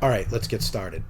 Alright, let's get started.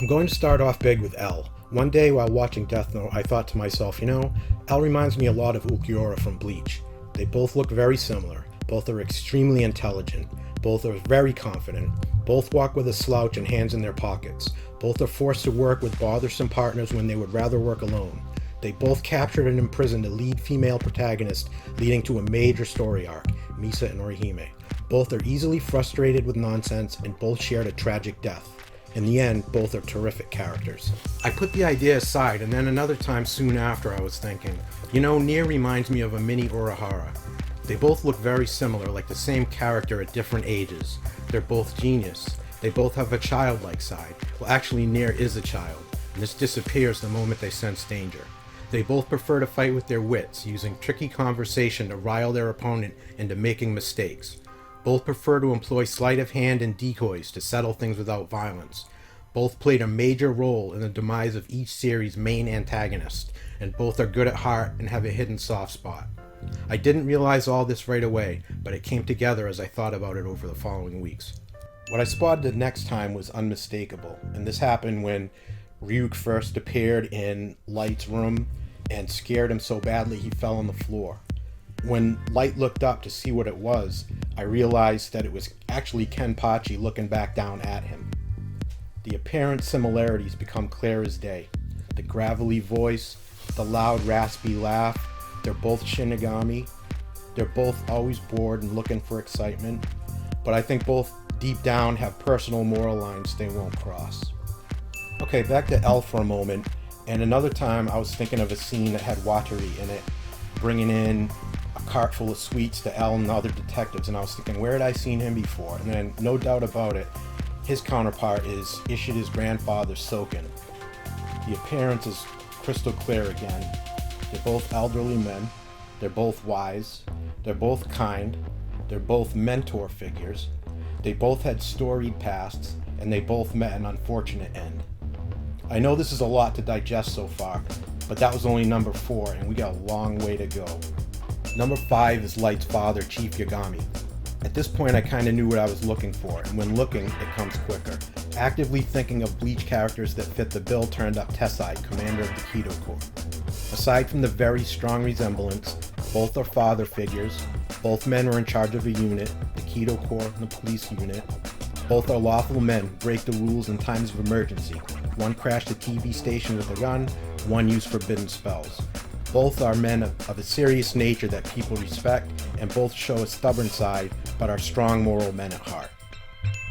I'm going to start off big with L. One day while watching Deathnote, I thought to myself, L reminds me a lot of Ulquiorra from Bleach. They both look very similar. Both are extremely intelligent. Both are very confident. Both walk with a slouch and hands in their pockets. Both are forced to work with bothersome partners when they would rather work alone. They both captured and imprisoned a lead female protagonist, leading to a major story arc, Misa and Orihime. Both are easily frustrated with nonsense, and both shared a tragic death. In the end, both are terrific characters. I put the idea aside, and then another time soon after I was thinking, Nier reminds me of a mini Urahara. They both look very similar, like the same character at different ages. They're both genius. They both have a childlike side. Well, actually, Nier is a child, and this disappears the moment they sense danger. They both prefer to fight with their wits, using tricky conversation to rile their opponent into making mistakes. Both prefer to employ sleight of hand and decoys to settle things without violence. Both played a major role in the demise of each series' main antagonist, and both are good at heart and have a hidden soft spot. I didn't realize all this right away, but it came together as I thought about it over the following weeks. What I spotted the next time was unmistakable, and this happened when Ryu first appeared in Light's room and scared him so badly he fell on the floor. When Light looked up to see what it was, I realized that it was actually Kenpachi looking back down at him. The apparent similarities become clear as day. The gravelly voice, the loud raspy laugh, they're both Shinigami. They're both always bored and looking for excitement, but I think both deep down have personal moral lines they won't cross. Okay, back to L for a moment, and another time I was thinking of a scene that had Watari in it, bringing in a cart full of sweets to L and the other detectives, and I was thinking, where had I seen him before? And then, no doubt about it, his counterpart is Ishida's grandfather, Soken. The appearance is crystal clear again. They're both elderly men, they're both wise, they're both kind, they're both mentor figures, they both had storied pasts, and they both met an unfortunate end. I know this is a lot to digest so far, but that was only number 4, and we got a long way to go. Number 5 is Light's father, Chief Yagami. At this point I kinda knew what I was looking for, and when looking, it comes quicker. Actively thinking of Bleach characters that fit the bill turned up Tessai, commander of the Kido Corps. Aside from the very strong resemblance, both are father figures, both men are in charge of a unit, the Kido Corps and the police unit. Both are lawful men, break the rules in times of emergency. One crashed a TV station with a gun, one used forbidden spells. Both are men of a serious nature that people respect, and both show a stubborn side, but are strong moral men at heart.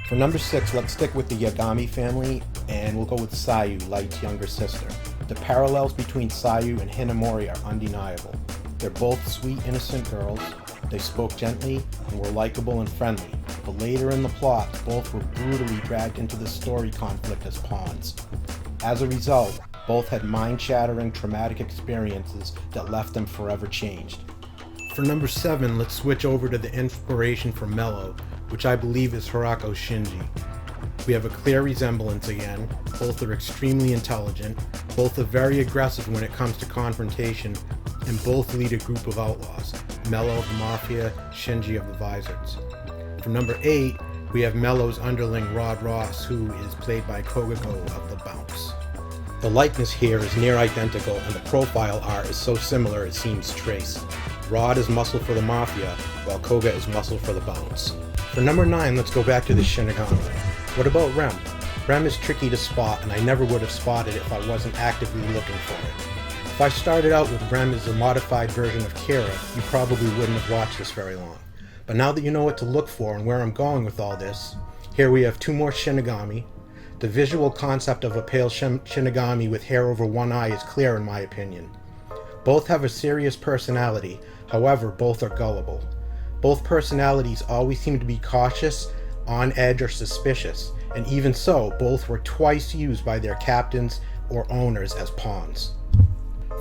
For number 6, let's stick with the Yagami family, and we'll go with Siyou, Light's younger sister. The parallels between Siyou and Hinamori are undeniable. They're both sweet, innocent girls. They spoke gently and were likable and friendly, but later in the plot, both were brutally dragged into the story conflict as pawns. As a result, both had mind-shattering, traumatic experiences that left them forever changed. For number 7, let's switch over to the inspiration for Mellow, which I believe is Hirako Shinji. We have a clear resemblance again. Both are extremely intelligent, both are very aggressive when it comes to confrontation, and both lead a group of outlaws. Mellow of the Mafia, Shinji of the Vizards. For number 8, we have Mellow's underling Rod Ross, who is played by Koga of the Bounce. The likeness here is near identical, and the profile art is so similar it seems traced. Rod is muscle for the Mafia, while Koga is muscle for the Bounce. For number 9, let's go back to the Shinigami. What about Rem? Rem is tricky to spot, and I never would have spotted it if I wasn't actively looking for it. If I started out with Rem as a modified version of Kira, you probably wouldn't have watched this very long. But now that you know what to look for and where I'm going with all this, here we have 2 more Shinigami. The visual concept of a pale Shinigami with hair over one eye is clear in my opinion. Both have a serious personality, however both are gullible. Both personalities always seem to be cautious, on edge, or suspicious, and even so, both were twice used by their captains or owners as pawns.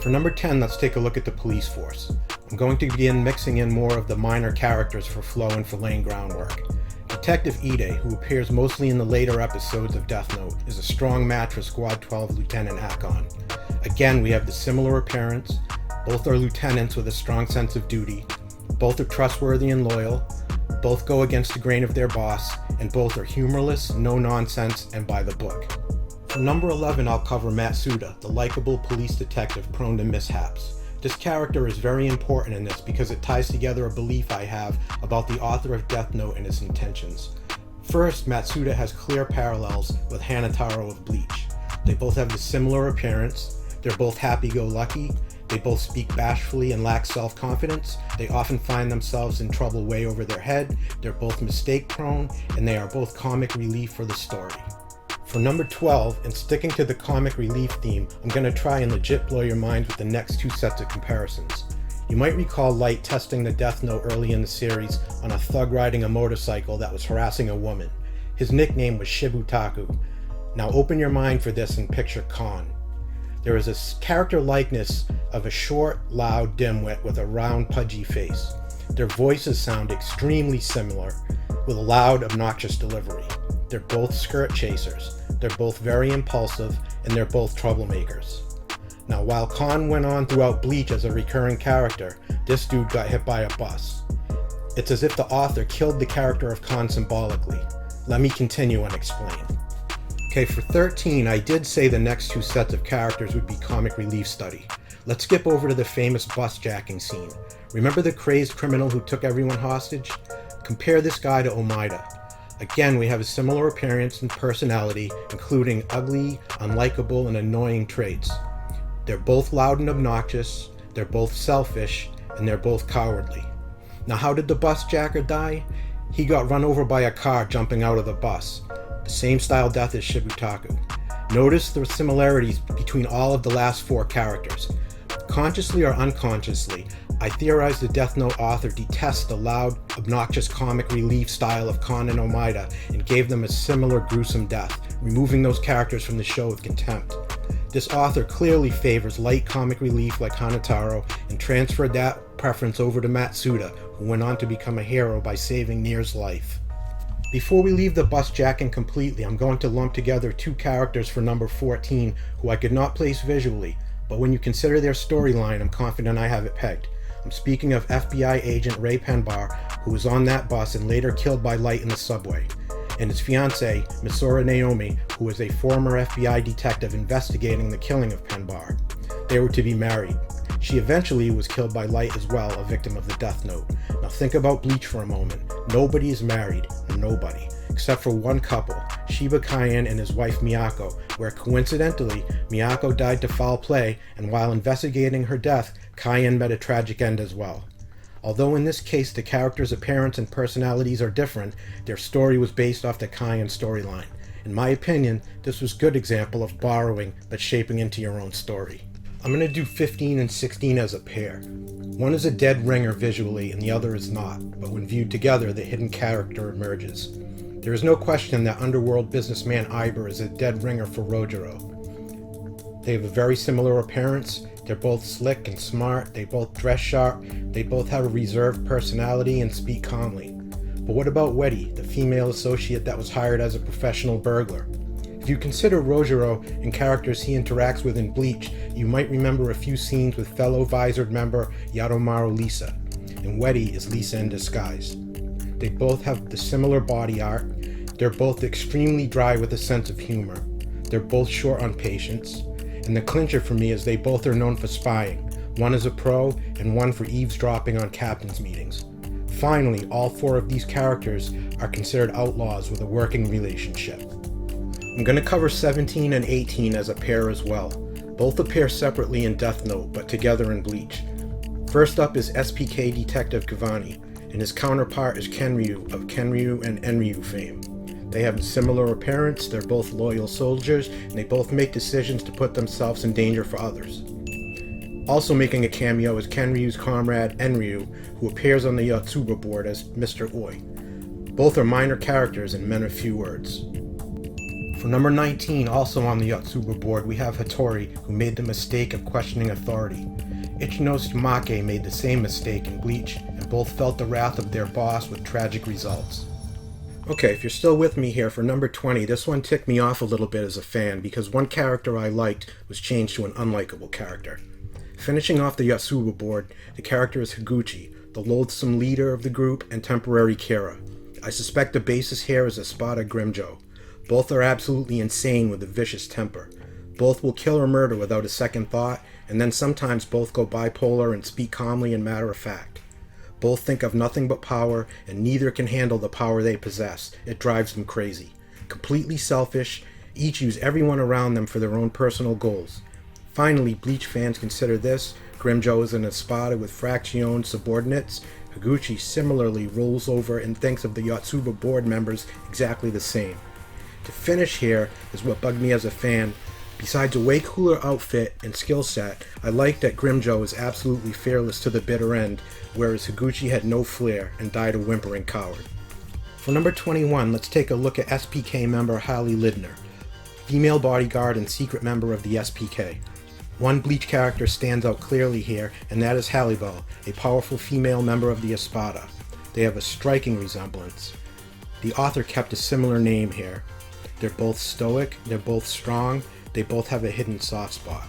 For number 10, let's take a look at the police force. I'm going to begin mixing in more of the minor characters for flow and for laying groundwork. Detective Ide, who appears mostly in the later episodes of Deathnote, is a strong match for Squad 12 Lieutenant Akon. Again, we have the similar appearance. Both are lieutenants with a strong sense of duty. Both are trustworthy and loyal. Both go against the grain of their boss, and both are humorless, no nonsense, and by the book. For number 11, I'll cover Matsuda, the likable police detective prone to mishaps. This character is very important in this because it ties together a belief I have about the author of Deathnote and his intentions. First, Matsuda has clear parallels with Hanataro of Bleach. They both have a similar appearance, they're both happy-go-lucky, they both speak bashfully and lack self-confidence, they often find themselves in trouble way over their head, they're both mistake-prone, and they are both comic relief for the story. For number 12, and sticking to the comic relief theme, I'm going to try and legit blow your mind with the next two sets of comparisons. You might recall Light testing the Deathnote early in the series on a thug riding a motorcycle that was harassing a woman. His nickname was Shibu Taku. Now open your mind for this and picture Khan. There is a character likeness of a short, loud dimwit with a round, pudgy face. Their voices sound extremely similar, with a loud, obnoxious delivery. They're both skirt chasers, they're both very impulsive, and they're both troublemakers. Now, while Khan went on throughout Bleach as a recurring character, this dude got hit by a bus. It's as if the author killed the character of Khan symbolically. Let me continue and explain. Okay, for 13, I did say the next two sets of characters would be comic relief study. Let's skip over to the famous bus jacking scene. Remember the crazed criminal who took everyone hostage? Compare this guy to Omida. Again, we have a similar appearance and personality, including ugly, unlikable, and annoying traits. They're both loud and obnoxious, they're both selfish, and they're both cowardly. Now, how did the bus jacker die? He got run over by a car jumping out of the bus. The same style death as Shibu Taku. Notice the similarities between all of the last four characters. Consciously or unconsciously, I theorize the Deathnote author detests the loud, obnoxious comic relief style of Khan and Omida and gave them a similar gruesome death, removing those characters from the show with contempt. This author clearly favors light comic relief like Hanataro and transferred that preference over to Matsuda, who went on to become a hero by saving Nier's life. Before we leave the bus jacking completely, I'm going to lump together two characters for number 14 who I could not place visually, but when you consider their storyline, I'm confident I have it pegged. I'm speaking of FBI agent Ray Penbar, who was on that bus and later killed by Light in the subway, and his fiancée, Misora Naomi, who was a former FBI detective investigating the killing of Penbar. They were to be married. She eventually was killed by Light as well, a victim of the Deathnote. Now think about Bleach for a moment. Nobody is married, nobody, except for one couple, Shiba Kaien and his wife Miyako, where coincidentally, Miyako died to foul play, and while investigating her death, Kaien met a tragic end as well. Although in this case the characters' appearance and personalities are different, their story was based off the Kaien storyline. In my opinion, this was a good example of borrowing but shaping into your own story. I'm going to do 15 and 16 as a pair. One is a dead ringer visually and the other is not, but when viewed together the hidden character emerges. There is no question that underworld businessman Iber is a dead ringer for Rojiro. They have a very similar appearance, they're both slick and smart, they both dress sharp, they both have a reserved personality and speak calmly. But what about Wedi, the female associate that was hired as a professional burglar? If you consider Rojiro and characters he interacts with in Bleach, you might remember a few scenes with fellow visored member Yadomaru Lisa, and Wedi is Lisa in disguise. They both have the similar body art, they're both extremely dry with a sense of humor, they're both short on patience, and the clincher for me is they both are known for spying, one as a pro and one for eavesdropping on captain's meetings. Finally, all four of these characters are considered outlaws with a working relationship. I'm going to cover 17 and 18 as a pair as well. Both appear separately in Deathnote, but together in Bleach. First up is SPK Detective Cavani, and his counterpart is Kenryu of Kenryu and Enryu fame. They have a similar appearance, they're both loyal soldiers, and they both make decisions to put themselves in danger for others. Also making a cameo is Kenryu's comrade Enryu, who appears on the Yotsuba board as Mr. Oi. Both are minor characters and men of few words. For number 19, also on the Yotsuba board, we have Hitori, who made the mistake of questioning authority. Ichino's Yumake made the same mistake in Bleach, and both felt the wrath of their boss with tragic results. Okay, if you're still with me here, for number 20, this one ticked me off a little bit as a fan, because one character I liked was changed to an unlikable character. Finishing off the Yotsuba board, the character is Higuchi, the loathsome leader of the group and temporary Kira. I suspect the basis here is Espada Grimjo. Both are absolutely insane with a vicious temper. Both will kill or murder without a second thought, and then sometimes both go bipolar and speak calmly and matter of fact. Both think of nothing but power, and neither can handle the power they possess. It drives them crazy. Completely selfish, each use everyone around them for their own personal goals. Finally, Bleach fans consider this. Grimjo is an Espada with Fraction subordinates. Higuchi similarly rolls over and thinks of the Yotsuba board members exactly the same. To finish here is what bugged me as a fan. Besides a way cooler outfit and skill set, I like that Grimjo is absolutely fearless to the bitter end, whereas Higuchi had no flair and died a whimpering coward. For number 21, let's take a look at SPK member Hallie Lidner, female bodyguard and secret member of the SPK. One Bleach character stands out clearly here, and that is Hallie Bow, a powerful female member of the Espada. They have a striking resemblance. The author kept a similar name here. They're both stoic, they're both strong, they both have a hidden soft spot.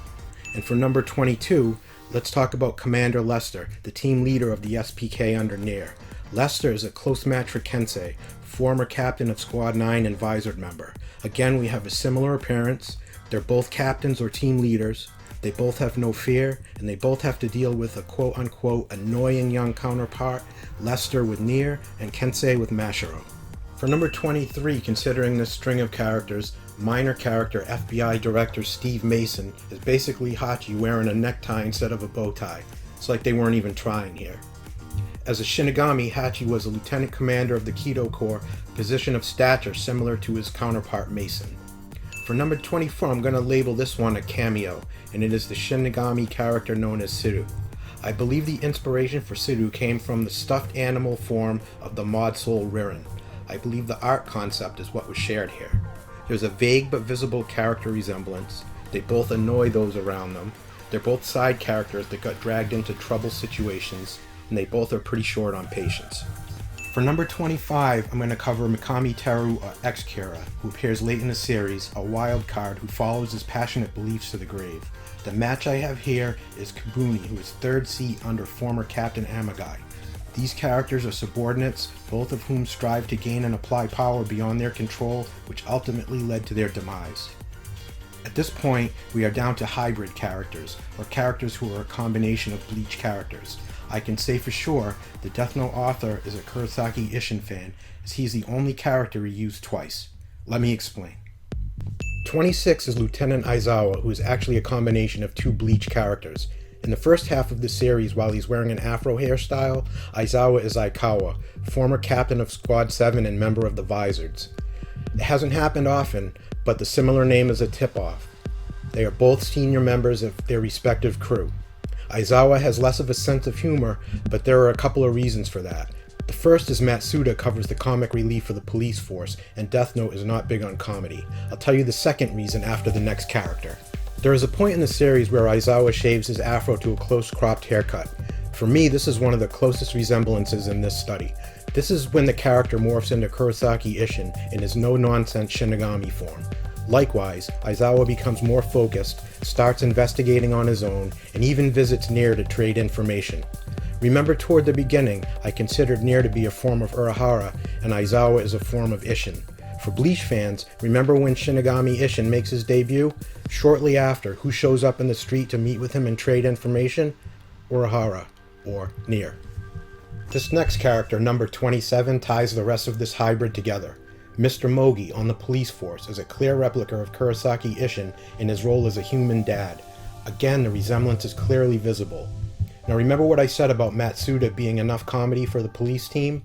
And for number 22, let's talk about Commander Lester, the team leader of the SPK under Nier. Lester is a close match for Kensei, former captain of Squad 9 and Visored member. Again, we have a similar appearance. They're both captains or team leaders. They both have no fear, and they both have to deal with a quote-unquote annoying young counterpart, Lester with Nier and Kensei with Mashiro. For number 23, considering this string of characters, minor character FBI Director Steve Mason is basically Hachi wearing a necktie instead of a bow tie. It's like they weren't even trying here. As a Shinigami, Hachi was a lieutenant commander of the Kido Corps, position of stature similar to his counterpart Mason. For number 24, I'm going to label this one a cameo, and it is the Shinigami character known as Siyou. I believe the inspiration for Siyou came from the stuffed animal form of the mod soul Ririn. I believe the art concept is what was shared here. There's a vague but visible character resemblance. They both annoy those around them. They're both side characters that got dragged into trouble situations, and they both are pretty short on patience. For number 25, I'm going to cover Mikami Teru, or X-Kira, who appears late in the series, a wild card who follows his passionate beliefs to the grave. The match I have here is Kaboom, who is third seat under former Captain Amagai. These characters are subordinates, both of whom strive to gain and apply power beyond their control, which ultimately led to their demise. At this point, we are down to hybrid characters, or characters who are a combination of Bleach characters. I can say for sure the Deathnote author is a Kurosaki Ishin fan, as he's the only character he used twice. Let me explain. 26 is Lieutenant Izawa, who is actually a combination of two Bleach characters. In the first half of the series, while he's wearing an afro hairstyle, Izawa is Aikawa, former captain of Squad 7 and member of the Visoreds. It hasn't happened often, but the similar name is a tip-off. They are both senior members of their respective crew. Izawa has less of a sense of humor, but there are a couple of reasons for that. The first is Matsuda covers the comic relief for the police force, and Deathnote is not big on comedy. I'll tell you the second reason after the next character. There is a point in the series where Izawa shaves his afro to a close cropped haircut. For me, this is one of the closest resemblances in this study. This is when the character morphs into Kurosaki Ishin in his no-nonsense Shinigami form. Likewise, Izawa becomes more focused, starts investigating on his own, and even visits Nier to trade information. Remember toward the beginning, I considered Nier to be a form of Urahara, and Izawa is a form of Ishin. For Bleach fans, remember when Shinigami Ishin makes his debut? Shortly after, who shows up in the street to meet with him and trade information? Urahara, or Nier. This next character, number 27, ties the rest of this hybrid together. Mr. Mogi on the police force is a clear replica of Kurosaki Ishin in his role as a human dad. Again, the resemblance is clearly visible. Now remember what I said about Matsuda being enough comedy for the police team?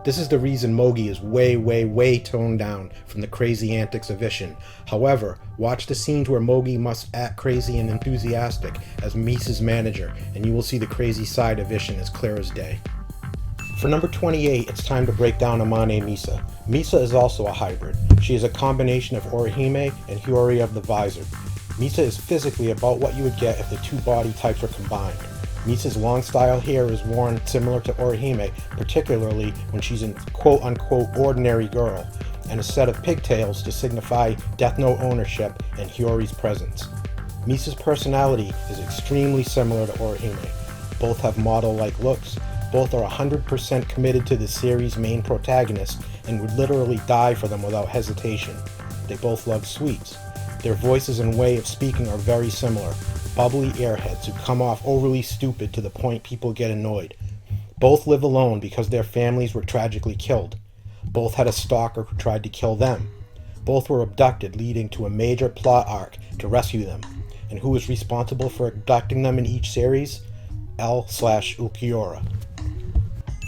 This is the reason Mogi is way toned down from the crazy antics of Ishin. However, watch the scenes where Mogi must act crazy and enthusiastic as Misa's manager, and you will see the crazy side of Ishin as clear as day. For number 28, it's time to break down Amane Misa. Misa is also a hybrid. She is a combination of Orihime and Hiyori of the Visored. Misa is physically about what you would get if the two body types were combined. Misa's long style hair is worn similar to Orihime, particularly when she's in quote-unquote ordinary girl, and a set of pigtails to signify Deathnote ownership and Hiyori's presence. Misa's personality is extremely similar to Orihime. Both have model-like looks, Both are 100% committed to the series' main protagonist and would literally die for them without hesitation. They both love sweets. Their voices and way of speaking are very similar, bubbly airheads who come off overly stupid to the point people get annoyed. Both live alone because their families were tragically killed. Both had a stalker who tried to kill them. Both were abducted, leading to a major plot arc to rescue them. And who is responsible for abducting them in each series? L/Ulquiorra.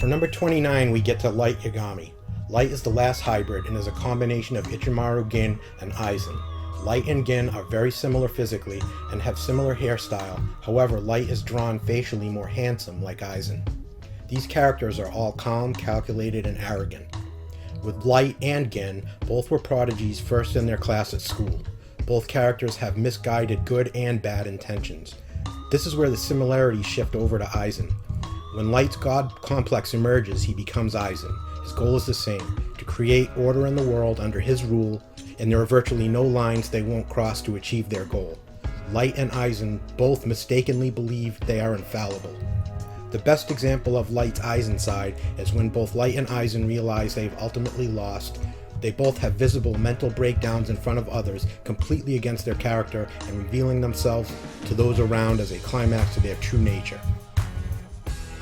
For number 29, we get to Light Yagami. Light is the last hybrid and is a combination of Ichimaru Gin and Aizen. Light and Gin are very similar physically and have similar hairstyle, however Light is drawn facially more handsome like Aizen. These characters are all calm, calculated, and arrogant. With Light and Gin, both were prodigies first in their class at school. Both characters have misguided good and bad intentions. This is where the similarities shift over to Aizen. When Light's god complex emerges, he becomes Aizen. His goal is the same, to create order in the world under his rule, and there are virtually no lines they won't cross to achieve their goal. Light and Aizen both mistakenly believe they are infallible. The best example of Light's Aizen side is when both Light and Aizen realize they've ultimately lost. They both have visible mental breakdowns in front of others, completely against their character and revealing themselves to those around as a climax to their true nature.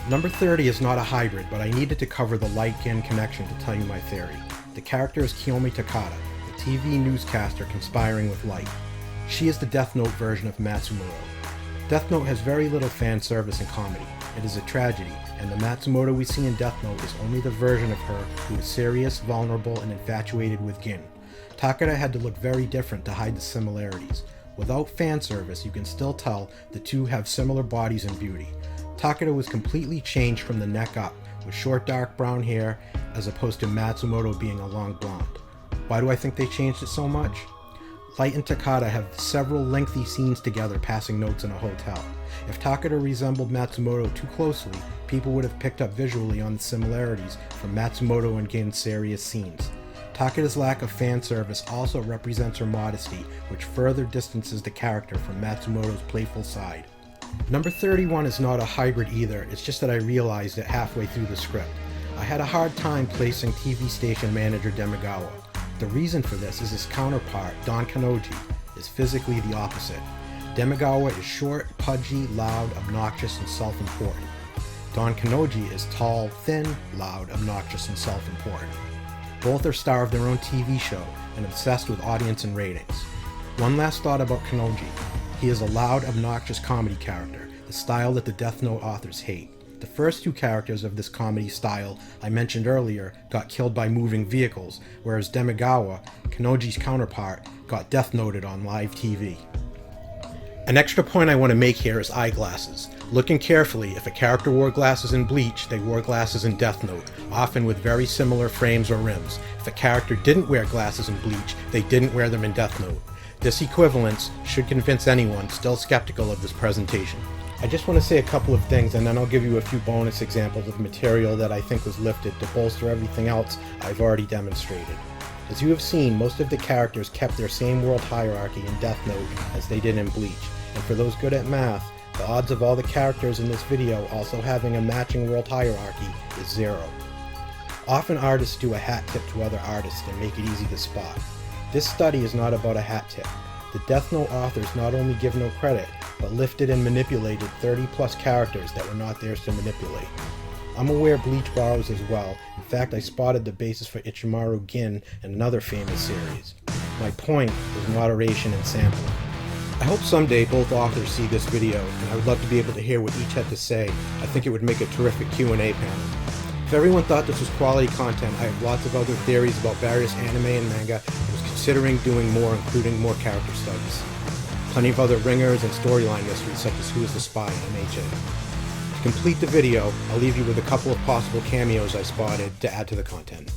Number 30 is not a hybrid, but I needed to cover the Light-Gin connection to tell you my theory. The character is Kiyomi Takata, the TV newscaster conspiring with Light. She is the Deathnote version of Matsumoto. Deathnote has very little fan service and comedy. It is a tragedy, and the Matsumoto we see in Deathnote is only the version of her who is serious, vulnerable, and infatuated with Gin. Takata had to look very different to hide the similarities. Without fan service, you can still tell the two have similar bodies and beauty. Takata was completely changed from the neck up, with short dark brown hair, as opposed to Matsumoto being a long blonde. Why do I think they changed it so much? Light and Takata have several lengthy scenes together passing notes in a hotel. If Takata resembled Matsumoto too closely, people would have picked up visually on the similarities from Matsumoto and Gin's serious scenes. Takata's lack of fan service also represents her modesty, which further distances the character from Matsumoto's playful side. Number 31 is not a hybrid either, it's just that I realized it halfway through the script. I had a hard time placing TV station manager Demigawa. The reason for this is his counterpart, Don Kannoji, is physically the opposite. Demigawa is short, pudgy, loud, obnoxious, and self-important. Don Kannoji is tall, thin, loud, obnoxious, and self-important. Both are star of their own TV show and obsessed with audience and ratings. One last thought about Kannoji. He is a loud, obnoxious comedy character, the style that the Deathnote authors hate. The first two characters of this comedy style I mentioned earlier got killed by moving vehicles, whereas Demigawa, Kannoji's counterpart, got death-noted on live TV. An extra point I want to make here is eyeglasses. Looking carefully, if a character wore glasses in Bleach, they wore glasses in Deathnote, often with very similar frames or rims. If a character didn't wear glasses in Bleach, they didn't wear them in Deathnote. This equivalence should convince anyone still skeptical of this presentation. I just want to say a couple of things and then I'll give you a few bonus examples of material that I think was lifted to bolster everything else I've already demonstrated. As you have seen, most of the characters kept their same world hierarchy in Deathnote as they did in Bleach, and for those good at math, the odds of all the characters in this video also having a matching world hierarchy is 0. Often artists do a hat tip to other artists and make it easy to spot. This study is not about a hat tip. The Deathnote authors not only give no credit, but lifted and manipulated 30 plus characters that were not theirs to manipulate. I'm aware Bleach borrows as well. In fact, I spotted the basis for Ichimaru Gin in another famous series. My point is moderation and sampling. I hope someday both authors see this video, and I would love to be able to hear what each had to say. I think it would make a terrific Q&A panel. If everyone thought this was quality content, I have lots of other theories about various anime and manga and was considering doing more, including more character studies. Plenty of other ringers and storyline mysteries such as Who is the Spy and MHA. To complete the video, I'll leave you with a couple of possible cameos I spotted to add to the content.